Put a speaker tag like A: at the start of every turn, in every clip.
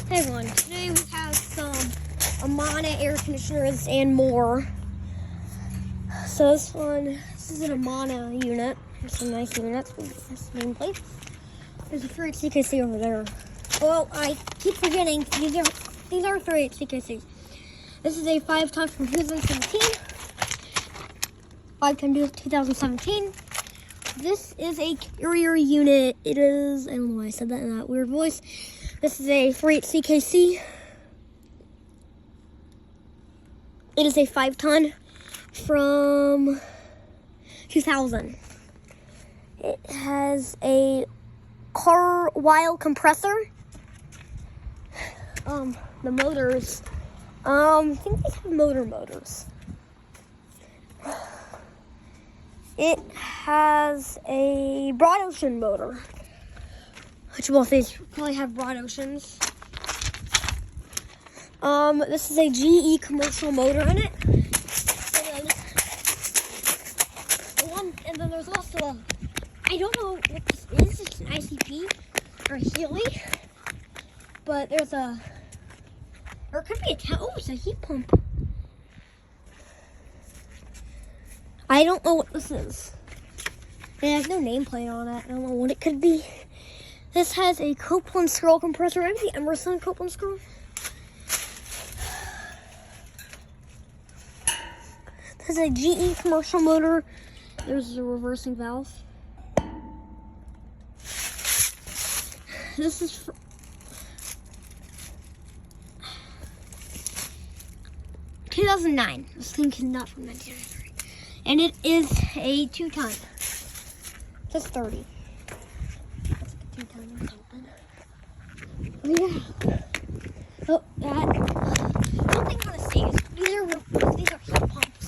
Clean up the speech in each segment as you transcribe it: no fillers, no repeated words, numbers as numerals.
A: Hey everyone, today we have some Amana air conditioners and more. So this is an Amana unit. There's some nice units with this nameplate. There's a 3 CKC over there. Well, I keep forgetting, these are 3 CKCs. This is a 5-ton from 2017. 5-ton 2017. This is a Carrier unit. It is, I don't know why I said that in that weird voice. This is a 3 CKC. It is a 5-ton from 2000. It has a car while compressor. The motors, I think they have motors. It has a broad ocean motor, which both these probably have broad oceans. This is a GE commercial motor in it. And then there's also a, I don't know what this is, it's an ICP or a Healy, but there's a, or it could be it's a heat pump. I don't know what this is. It has no nameplate on it. I don't know what it could be. This has a Copeland scroll compressor. Maybe the Emerson Copeland scroll. This is a GE commercial motor. There's a reversing valve. This is 2009. This thing is not from 1993. And it is a 2-ton. Just 30. That's like a 2-ton or something. Oh yeah. Oh, that. Something I want to say is these are heat pumps.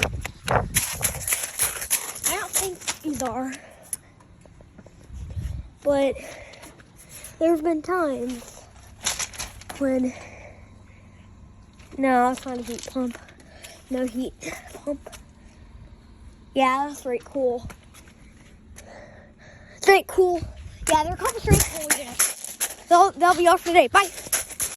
A: I don't think these are. But there have been times when no, it's not a heat pump. No heat pump. Yeah, that's very cool. It's very cool. Yeah, they're a couple straight cool units. That'll be all for today. Bye.